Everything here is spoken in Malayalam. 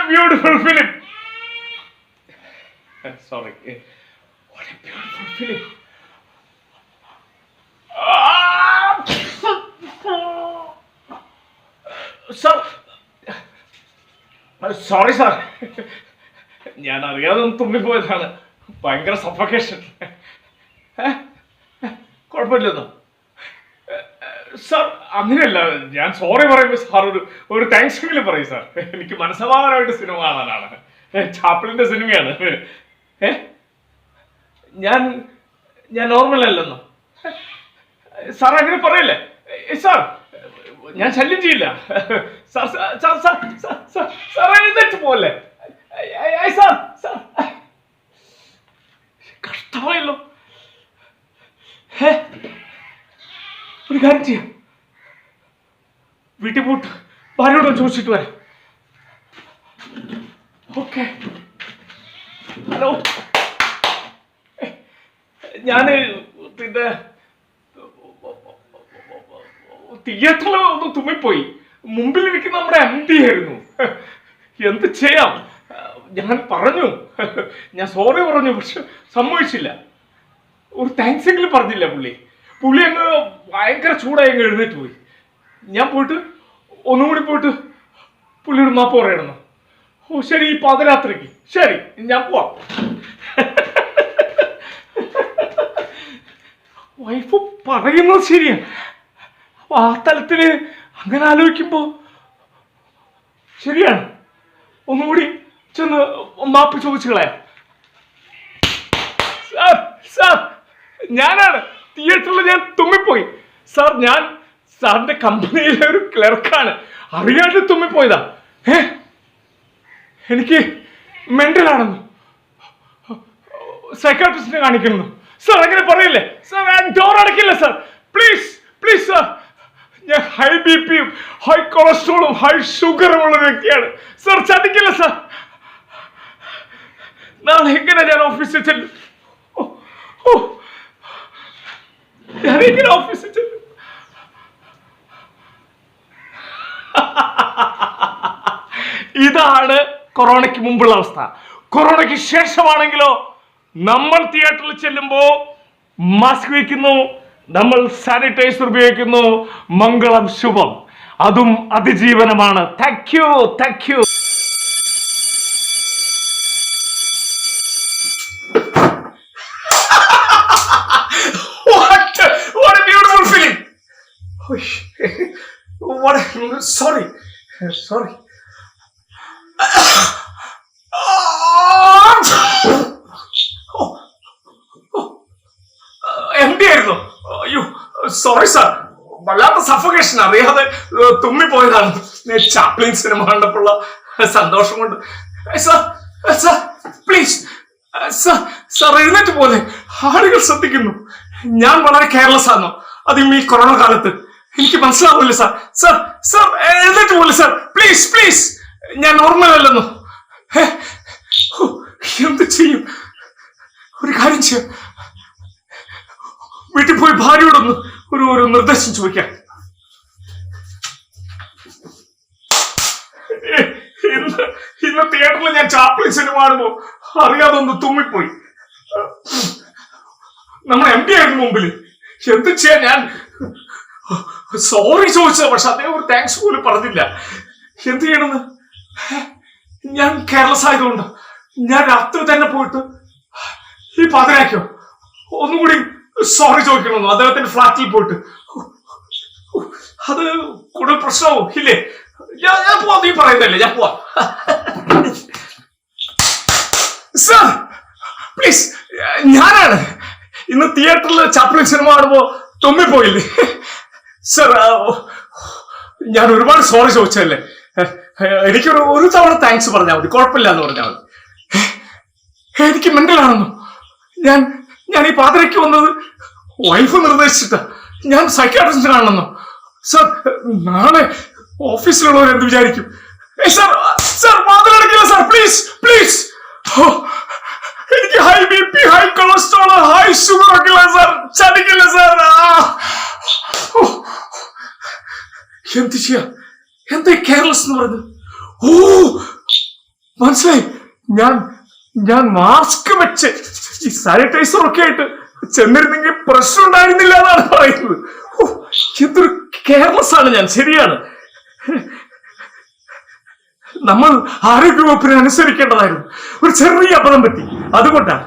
beautiful film. Sorry. What a beautiful film. Sir. Sorry, sir. ഞാൻ അറിയാതെ തുമ്മിപ്പോയതാണ്. ഭയങ്കര സഫക്കേഷൻ. കുഴപ്പമില്ലെന്നോ സാർ? അങ്ങനെയല്ല, ഞാൻ സോറി പറയുമ്പോൾ സാർ ഒരു താങ്ക്സ് എങ്കിലും പറയും സാർ. എനിക്ക് മനസ്സമാധാനമായിട്ട് സിനിമ കാണാനാണ്. ചാപ്ലിന്റെ സിനിമയാണ്. ഞാൻ നോർമൽ അല്ലെന്നോ സാർ? അങ്ങനെ പറയല്ലേ സാർ, ഞാൻ ശല്യം ചെയ്യില്ല സാർ. സാർ എഴുന്നേറ്റ് പോവല്ലേ സാർ? കഷ്ടമായല്ലോ. ഒരു കാര്യം ചെയ്യാം, വീട്ടിൽ പോയിട്ട് ഭാര്യയോട് ചോദിച്ചിട്ട് വരാം. ഓക്കെ. ഹലോ, ഞാന് പിന്നെ തിയേറ്ററിൽ ഒന്ന് തുമ്മിപ്പോയി. മുമ്പിലിരിക്കുന്ന നമ്മുടെ MD ആയിരുന്നു. എന്ത് ചെയ്യാം, ഞാൻ പറഞ്ഞു, ഞാൻ സോറി പറഞ്ഞു, പക്ഷെ സമ്മതിച്ചില്ല. ഒരു താങ്ക്സ് എങ്കിലും പറഞ്ഞില്ല പുള്ളി അങ്ങ് ഭയങ്കര ചൂടായി അങ്ങ് എഴുന്നേറ്റ് പോയി. ഞാൻ പോയിട്ട് ഒന്നുകൂടി പോയിട്ട് പുള്ളിയോട് മാപ്പ് പറയണമെന്ന്. ഓ ശരി, ഈ പാതിരാത്രിക്ക് ശരി, ഞാൻ പോവാം. വൈഫ് പറയുന്നത് ശരിയാണ്. ആ തലത്തില് അങ്ങനെ ആലോചിക്കുമ്പോ ശരിയാണ്. ഒന്നുകൂടി ചെന്ന് മാപ്പ് ചോദിച്ചു കളയാം. സാർ, ഞാനാണ് തിയേറ്ററിൽ ഞാൻ തുമ്മിപ്പോയി സാർ. ഞാൻ സാറിന്റെ കമ്പനിയിലെ ഒരു ക്ലർക്കാണ്, അറിയാണ്ട് തുമ്മിപ്പോയതാ. എനിക്ക് മെന്റലാണെന്ന് സൈക്കാട്രിസ്റ്റിനെ കാണിക്കുന്നു സാർ. അങ്ങനെ പറയില്ലേ സാർ? ഡോർ അടക്കില്ല സാർ, പ്ലീസ് പ്ലീസ് സാർ. ഞാൻ ഹൈ BP-യും ഹൈ കൊളസ്ട്രോളും ഹൈ ഷുഗറും ഉള്ള വ്യക്തിയാണ് സാർ. ചതിക്കില്ല സാർ. നാളെ എങ്ങനെ ഞാൻ ഓഫീസിൽ ചെല്ലും? ഞാനെങ്ങനെ ഓഫീസിൽ ചെല്ലും? ഇതാണ് കൊറോണയ്ക്ക് മുമ്പുള്ള അവസ്ഥ. കൊറോണയ്ക്ക് ശേഷമാണെങ്കിലോ, നമ്മൾ തിയേറ്ററിൽ ചെല്ലുമ്പോ മാസ്ക് വയ്ക്കുന്നു, നമ്മൾ സാനിറ്റൈസർ ഉപയോഗിക്കുന്നു. മംഗളം ശുഭം, അതും അതിജീവനമാണ്. Thank you. What a beautiful film. Sorry. MD ആയിരുന്നു. അയ്യോ സോറി സാർ, വല്ലാത്ത സഫോക്കേഷൻ, അറിയാതെ തുമ്മിപ്പോയതാണ്. ചാപ്ലിൻ സിനിമ കണ്ടപ്പോഴുള്ള സന്തോഷം കൊണ്ട്. പ്ലീസ് സാർ എഴുന്നേറ്റ് പോലെ, ആളുകൾ ശ്രദ്ധിക്കുന്നു. ഞാൻ വളരെ കെയർലെസ് ആണോ അതും ഈ കൊറോണ കാലത്ത്? എനിക്ക് മനസ്സിലാവില്ല സാർ. എഴുന്നേറ്റ് പോലെ സാർ, പ്ലീസ്. ഞാൻ നോർമൽ അല്ലെന്നോ? എന്ത് ചെയ്യും? ഒരു കാര്യം ചെയ്യാം, വീട്ടിൽ പോയി ഭാര്യയോടൊന്ന് ഒരു നിർദ്ദേശം ചോദിക്കാം. ഇന്ന് തിയേറ്ററിൽ ഞാൻ ചാപ്ലിൻ സിനിമ കാണുമ്പോ അറിയാതെ ഒന്ന് തുമ്മിപ്പോയി. നമ്മുടെ MD ആയിരുന്നു മുമ്പിൽ. എന്ത് ചെയ്യാൻ? ഞാൻ സോറി ചോദിച്ചത്, പക്ഷെ അദ്ദേഹം ഒരു താങ്ക്സ് പോലും പറഞ്ഞില്ല. എന്ത് ചെയ്യണമെന്ന്? ഞാൻ കെയർലെസ് ആയതുകൊണ്ട് ഞാൻ രാത്രി തന്നെ പോയിട്ട് ഈ പാതിരാക്കോ ഒന്നുകൂടി സോറി ചോദിക്കണമെന്നു അദ്ദേഹത്തിന്റെ ഫ്ലാറ്റിൽ പോയിട്ട്. അത് കൂടുതൽ പ്രശ്നമാവും ഇല്ലേ? ഞാൻ പോവാ, നീ പറയുന്നല്ലേ, ഞാൻ പോവാ. സർ പ്ലീസ്, ഞാനാണ് ഇന്ന് തിയേറ്ററിൽ ചാപ്ലിൻ സിനിമ കാണുമ്പോ തുമ്മിപ്പോയില്ലേ സർ? ഞാൻ ഒരുപാട് സോറി ചോദിച്ചല്ലേ. എനിക്കൊരു തവണ താങ്ക്സ് പറഞ്ഞാൽ മതി, കുഴപ്പമില്ല എന്ന് പറഞ്ഞാൽ മതി. എനിക്ക് മെന്റലാണെന്നോ? ഞാൻ ഈ പാതിരയ്ക്ക് വന്നത് വൈഫ് നിർദ്ദേശിച്ചിട്ടാ. ഞാൻ സൈക്കാട്രിസ്റ്റിനെ കാണണമെന്നോ? സർ നാളെ ഓഫീസിലുള്ളവർ എന്ത് വിചാരിക്കും? സർ മാതൃടിക്കില്ല സർ, പ്ലീസ്. എനിക്ക് high BP, high cholesterol, high sugar ഒക്കെ ഇല്ല സർ. ചതിക്കില്ല സർ. എന്ത് ചെയ്യാ? എന്താ കെയർലെസ് എന്ന് പറഞ്ഞത്? മനസ്സിലായി. ഞാൻ മാസ്ക് വെച്ച് ഈ സാനിറ്റൈസർ ഒക്കെ ആയിട്ട് ചെന്നിരുന്നെങ്കിൽ പ്രശ്നം ഉണ്ടായിരുന്നില്ല എന്നാണ് പറയുന്നത്. എന്തൊരു കെയർലെസ് ആണ് ഞാൻ. ശരിയാണ്, നമ്മൾ ആരോഗ്യവകുപ്പിനെ അനുസരിക്കേണ്ടതായിരുന്നു. ഒരു ചെറിയ അബദ്ധം പറ്റി, അതുകൊണ്ടാണ്.